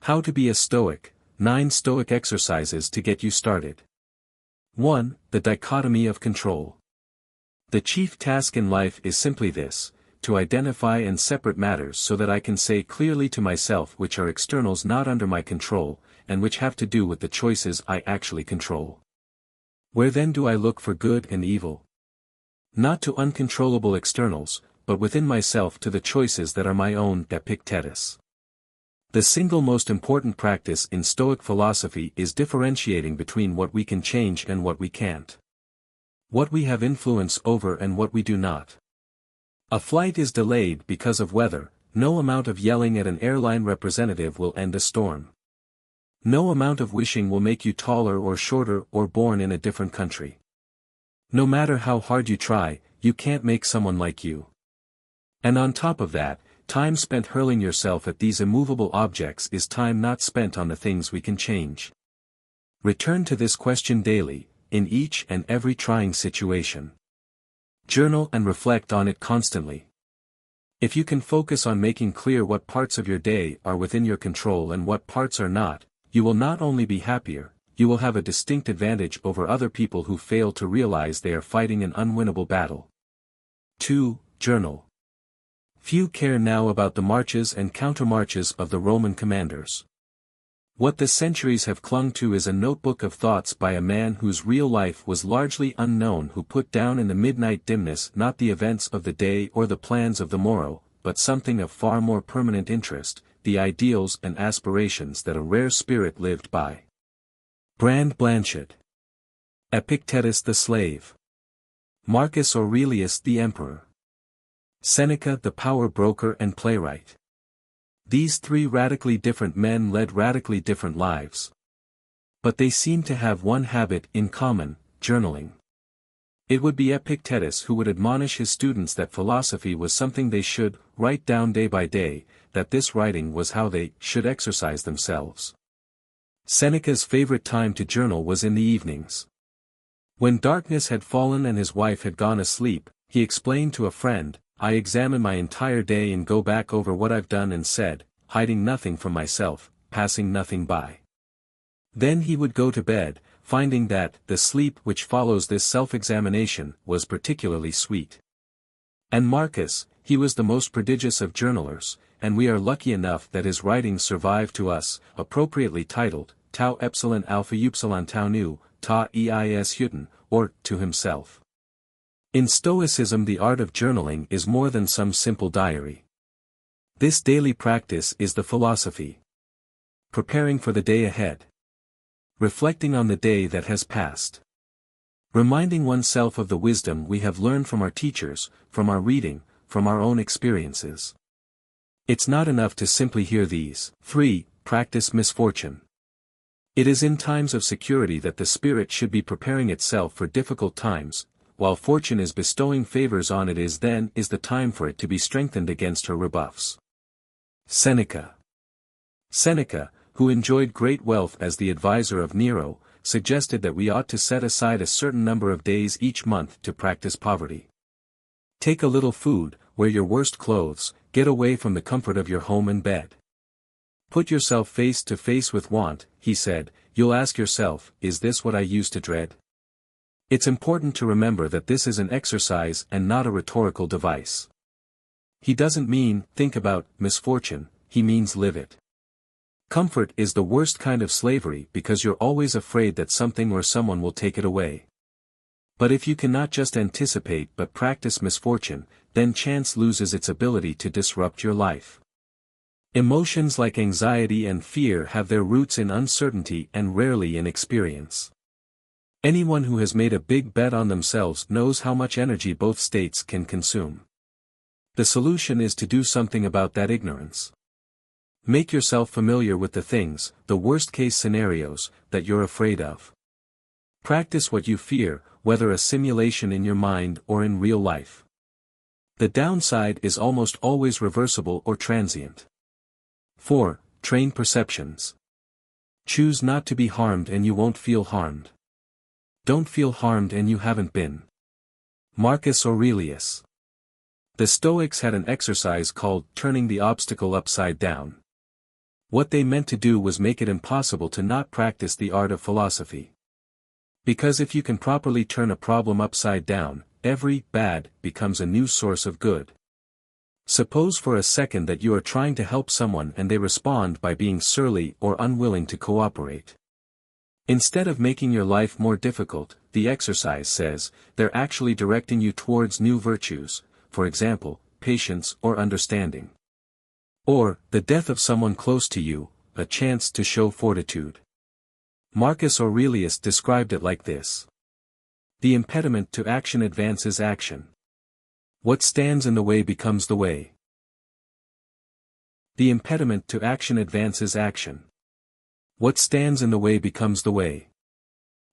How to be a Stoic, 9 Stoic exercises to get you started. 1. The dichotomy of control. The chief task in life is simply this, to identify and separate matters so that I can say clearly to myself which are externals not under my control, and which have to do with the choices I actually control. Where then do I look for good and evil? Not to uncontrollable externals, but within myself to the choices that are my own. Epictetus. The single most important practice in Stoic philosophy is differentiating between what we can change and what we can't. What we have influence over and what we do not. A flight is delayed because of weather, no amount of yelling at an airline representative will end a storm. No amount of wishing will make you taller or shorter or born in a different country. No matter how hard you try, you can't make someone like you. And on top of that, time spent hurling yourself at these immovable objects is time not spent on the things we can change. Return to this question daily, in each and every trying situation. Journal and reflect on it constantly. If you can focus on making clear what parts of your day are within your control and what parts are not, you will not only be happier, you will have a distinct advantage over other people who fail to realize they are fighting an unwinnable battle. 2. Journal. Few care now about the marches and countermarches of the Roman commanders. What the centuries have clung to is a notebook of thoughts by a man whose real life was largely unknown, who put down in the midnight dimness not the events of the day or the plans of the morrow, but something of far more permanent interest, the ideals and aspirations that a rare spirit lived by. Brand Blanchett. Epictetus the slave. Marcus Aurelius the emperor. Seneca the power broker and playwright. These 3 radically different men led radically different lives. But they seem to have one habit in common, journaling. It would be Epictetus who would admonish his students that philosophy was something they should write down day by day, that this writing was how they should exercise themselves. Seneca's favorite time to journal was in the evenings. When darkness had fallen and his wife had gone asleep, he explained to a friend, I examine my entire day and go back over what I've done and said, hiding nothing from myself, passing nothing by. Then he would go to bed, finding that the sleep which follows this self-examination was particularly sweet. And Marcus, he was the most prodigious of journalers, and we are lucky enough that his writings survive to us, appropriately titled, Tau Epsilon Alpha Upsilon Tau Nu, Ta Eis Hütten, or, to himself. In Stoicism the art of journaling is more than some simple diary. This daily practice is the philosophy. Preparing for the day ahead. Reflecting on the day that has passed. Reminding oneself of the wisdom we have learned from our teachers, from our reading, from our own experiences. It's not enough to simply hear these. 3. Practice misfortune. It is in times of security that the spirit should be preparing itself for difficult times. While fortune is bestowing favors on it, is the time for it to be strengthened against her rebuffs. Seneca. Seneca, who enjoyed great wealth as the advisor of Nero, suggested that we ought to set aside a certain number of days each month to practice poverty. Take a little food, wear your worst clothes, get away from the comfort of your home and bed. Put yourself face to face with want, he said, you'll ask yourself, is this what I used to dread? It's important to remember that this is an exercise and not a rhetorical device. He doesn't mean, think about misfortune, he means live it. Comfort is the worst kind of slavery because you're always afraid that something or someone will take it away. But if you cannot just anticipate but practice misfortune, then chance loses its ability to disrupt your life. Emotions like anxiety and fear have their roots in uncertainty and rarely in experience. Anyone who has made a big bet on themselves knows how much energy both states can consume. The solution is to do something about that ignorance. Make yourself familiar with the things, the worst-case scenarios, that you're afraid of. Practice what you fear, whether a simulation in your mind or in real life. The downside is almost always reversible or transient. 4. Train perceptions. Choose not to be harmed and you won't feel harmed. Don't feel harmed and you haven't been. Marcus Aurelius. The Stoics had an exercise called turning the obstacle upside down. What they meant to do was make it impossible to not practice the art of philosophy. Because if you can properly turn a problem upside down, every bad becomes a new source of good. Suppose for a second that you are trying to help someone and they respond by being surly or unwilling to cooperate. Instead of making your life more difficult, the exercise says, they're actually directing you towards new virtues, for example, patience or understanding. Or, the death of someone close to you, a chance to show fortitude. Marcus Aurelius described it like this. The impediment to action advances action. What stands in the way becomes the way. The impediment to action advances action. What stands in the way becomes the way.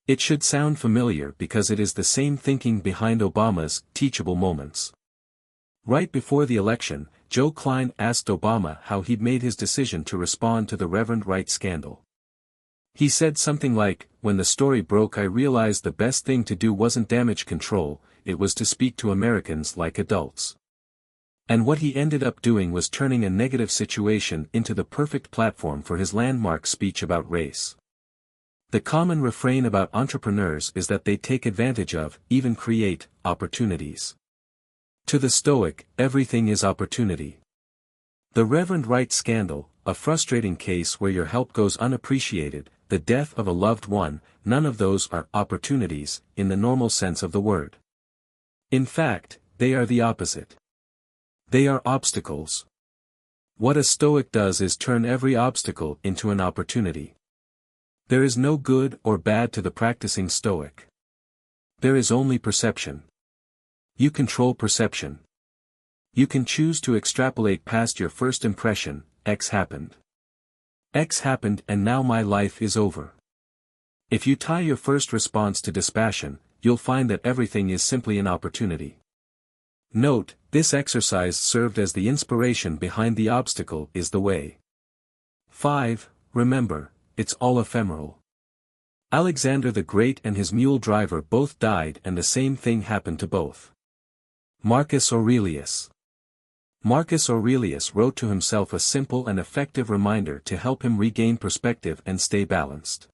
It should sound familiar because it is the same thinking behind Obama's teachable moments. Right before the election, Joe Klein asked Obama how he'd made his decision to respond to the Reverend Wright scandal. He said something like, "When the story broke, I realized the best thing to do wasn't damage control, it was to speak to Americans like adults." And what he ended up doing was turning a negative situation into the perfect platform for his landmark speech about race. The common refrain about entrepreneurs is that they take advantage of, even create, opportunities. To the Stoic, everything is opportunity. The Reverend Wright scandal, a frustrating case where your help goes unappreciated, the death of a loved one, none of those are opportunities, in the normal sense of the word. In fact, they are the opposite. They are obstacles. What a Stoic does is turn every obstacle into an opportunity. There is no good or bad to the practicing Stoic. There is only perception. You control perception. You can choose to extrapolate past your first impression, X happened. X happened and now my life is over. If you tie your first response to dispassion, you'll find that everything is simply an opportunity. Note, this exercise served as the inspiration behind the obstacle is the way. 5. Remember, it's all ephemeral. Alexander the Great and his mule driver both died and the same thing happened to both. Marcus Aurelius. Marcus Aurelius wrote to himself a simple and effective reminder to help him regain perspective and stay balanced.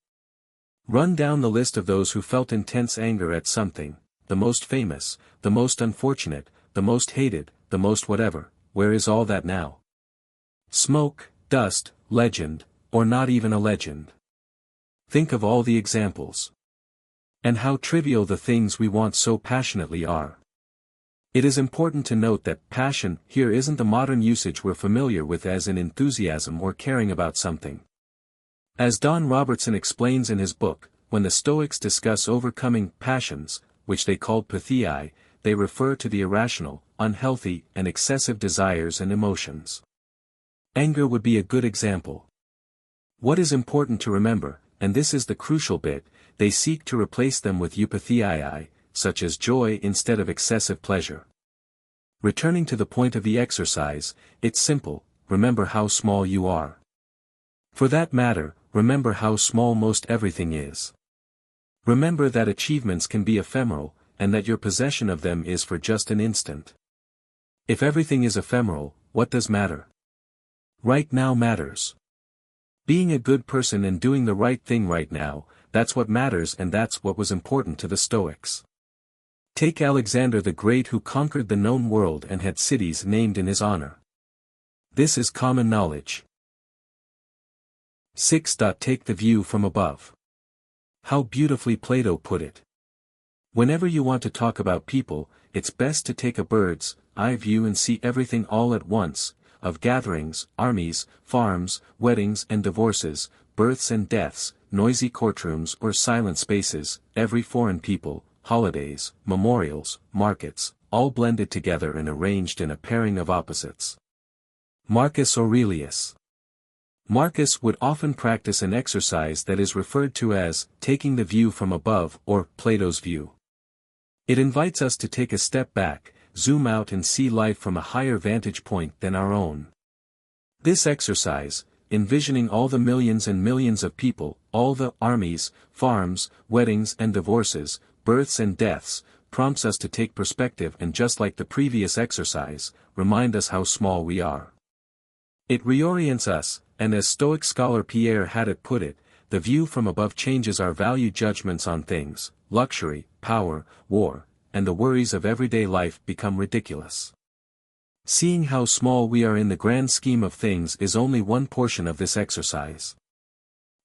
Run down the list of those who felt intense anger at something, the most famous, the most unfortunate, the most hated, the most whatever. Where is all that now? Smoke, dust, legend, or not even a legend. Think of all the examples. And how trivial the things we want so passionately are. It is important to note that passion here isn't the modern usage we're familiar with as in enthusiasm or caring about something. As Don Robertson explains in his book, when the Stoics discuss overcoming passions, which they called pathei, they refer to the irrational, unhealthy, and excessive desires and emotions. Anger would be a good example. What is important to remember, and this is the crucial bit, they seek to replace them with eupatheiai, such as joy instead of excessive pleasure. Returning to the point of the exercise, it's simple, remember how small you are. For that matter, remember how small most everything is. Remember that achievements can be ephemeral, and that your possession of them is for just an instant. If everything is ephemeral, what does matter? Right now matters. Being a good person and doing the right thing right now, that's what matters, and that's what was important to the Stoics. Take Alexander the Great, who conquered the known world and had cities named in his honor. This is common knowledge. 6. Take the view from above. How beautifully Plato put it. Whenever you want to talk about people, it's best to take a bird's eye view and see everything all at once, of gatherings, armies, farms, weddings and divorces, births and deaths, noisy courtrooms or silent spaces, every foreign people, holidays, memorials, markets, all blended together and arranged in a pairing of opposites. Marcus Aurelius. Marcus would often practice an exercise that is referred to as taking the view from above or Plato's view. It invites us to take a step back, zoom out and see life from a higher vantage point than our own. This exercise, envisioning all the millions and millions of people, all the armies, farms, weddings and divorces, births and deaths, prompts us to take perspective and, just like the previous exercise, remind us how small we are. It reorients us, and as Stoic scholar Pierre Hadot put it, the view from above changes our value judgments on things, luxury, power, war, and the worries of everyday life become ridiculous. Seeing how small we are in the grand scheme of things is only one portion of this exercise.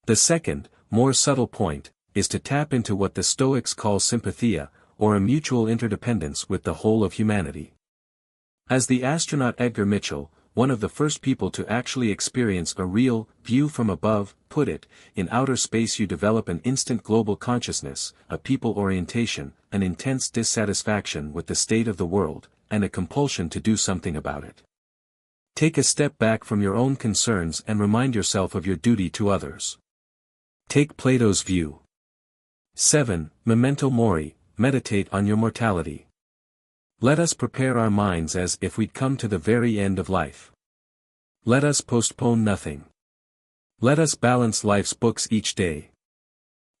The second, more subtle point, is to tap into what the Stoics call sympathia, or a mutual interdependence with the whole of humanity. As the astronaut Edgar Mitchell, one of the first people to actually experience a real view from above, put it, in outer space you develop an instant global consciousness, a people orientation, an intense dissatisfaction with the state of the world, and a compulsion to do something about it. Take a step back from your own concerns and remind yourself of your duty to others. Take Plato's view. 7. Memento mori, meditate on your mortality. Let us prepare our minds as if we'd come to the very end of life. Let us postpone nothing. Let us balance life's books each day.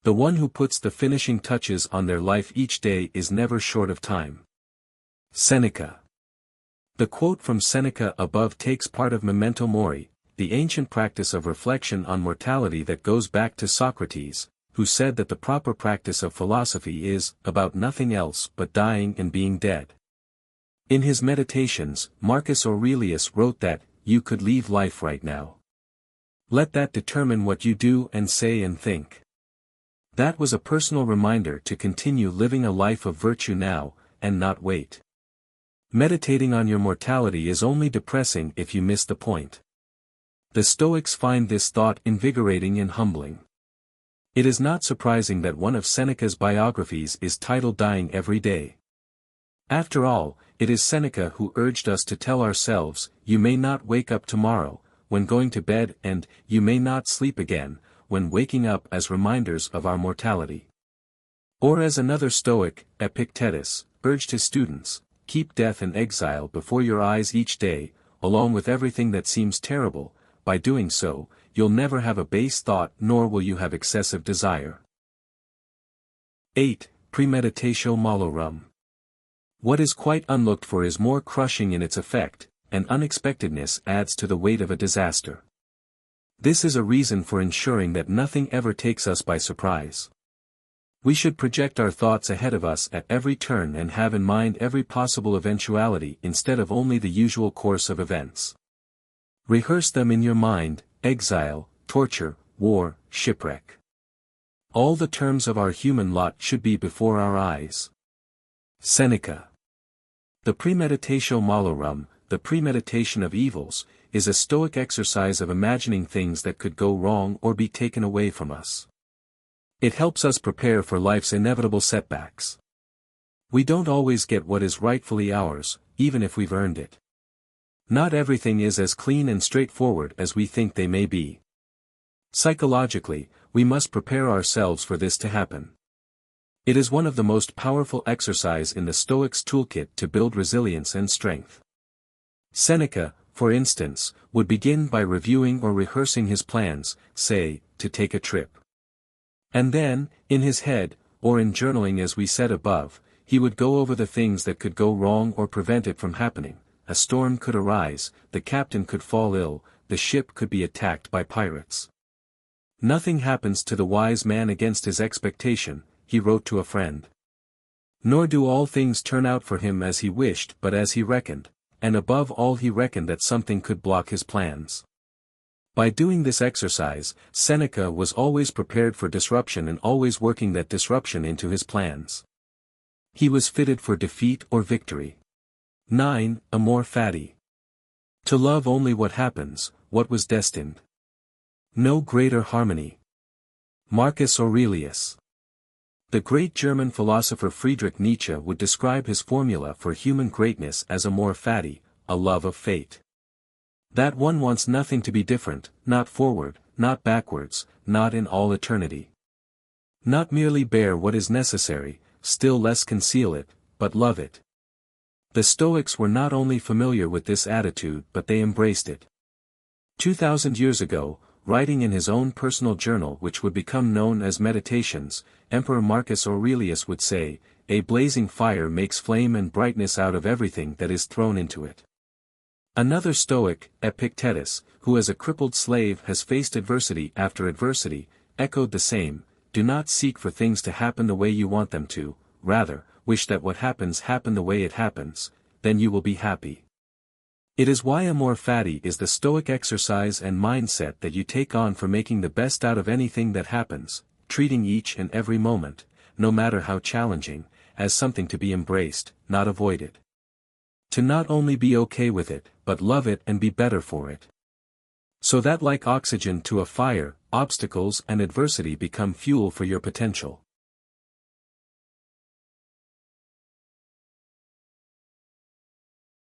The one who puts the finishing touches on their life each day is never short of time. Seneca. The quote from Seneca above takes part of memento mori, the ancient practice of reflection on mortality that goes back to Socrates, who said that the proper practice of philosophy is about nothing else but dying and being dead. In his Meditations, Marcus Aurelius wrote that, you could leave life right now. Let that determine what you do and say and think. That was a personal reminder to continue living a life of virtue now, and not wait. Meditating on your mortality is only depressing if you miss the point. The Stoics find this thought invigorating and humbling. It is not surprising that one of Seneca's biographies is titled Dying Every Day. After all, it is Seneca who urged us to tell ourselves, you may not wake up tomorrow, when going to bed, and you may not sleep again, when waking up, as reminders of our mortality. Or as another Stoic, Epictetus, urged his students, keep death and exile before your eyes each day, along with everything that seems terrible. By doing so, you'll never have a base thought nor will you have excessive desire. 8. Premeditatio malorum. What is quite unlooked for is more crushing in its effect, and unexpectedness adds to the weight of a disaster. This is a reason for ensuring that nothing ever takes us by surprise. We should project our thoughts ahead of us at every turn and have in mind every possible eventuality instead of only the usual course of events. Rehearse them in your mind: exile, torture, war, shipwreck. All the terms of our human lot should be before our eyes. Seneca. The premeditatio malorum, the premeditation of evils, is a Stoic exercise of imagining things that could go wrong or be taken away from us. It helps us prepare for life's inevitable setbacks. We don't always get what is rightfully ours, even if we've earned it. Not everything is as clean and straightforward as we think they may be. Psychologically, we must prepare ourselves for this to happen. It is one of the most powerful exercises in the Stoics' toolkit to build resilience and strength. Seneca, for instance, would begin by reviewing or rehearsing his plans, say, to take a trip. And then, in his head, or in journaling as we said above, he would go over the things that could go wrong or prevent it from happening. A storm could arise, the captain could fall ill, the ship could be attacked by pirates. Nothing happens to the wise man against his expectation, he wrote to a friend. Nor do all things turn out for him as he wished but as he reckoned, and above all he reckoned that something could block his plans. By doing this exercise, Seneca was always prepared for disruption and always working that disruption into his plans. He was fitted for defeat or victory. 9. Amor fati. To love only what happens, what was destined. No greater harmony. Marcus Aurelius. The great German philosopher Friedrich Nietzsche would describe his formula for human greatness as amor fati, a love of fate. That one wants nothing to be different, not forward, not backwards, not in all eternity. Not merely bear what is necessary, still less conceal it, but love it. The Stoics were not only familiar with this attitude but they embraced it. 2,000 years ago, writing in his own personal journal which would become known as Meditations, Emperor Marcus Aurelius would say, "A blazing fire makes flame and brightness out of everything that is thrown into it." Another Stoic, Epictetus, who as a crippled slave has faced adversity after adversity, echoed the same: do not seek for things to happen the way you want them to, rather, wish that what happens happen the way it happens, then you will be happy. It is why amor fati is the Stoic exercise and mindset that you take on for making the best out of anything that happens, treating each and every moment, no matter how challenging, as something to be embraced, not avoided. To not only be okay with it, but love it and be better for it. So that like oxygen to a fire, obstacles and adversity become fuel for your potential.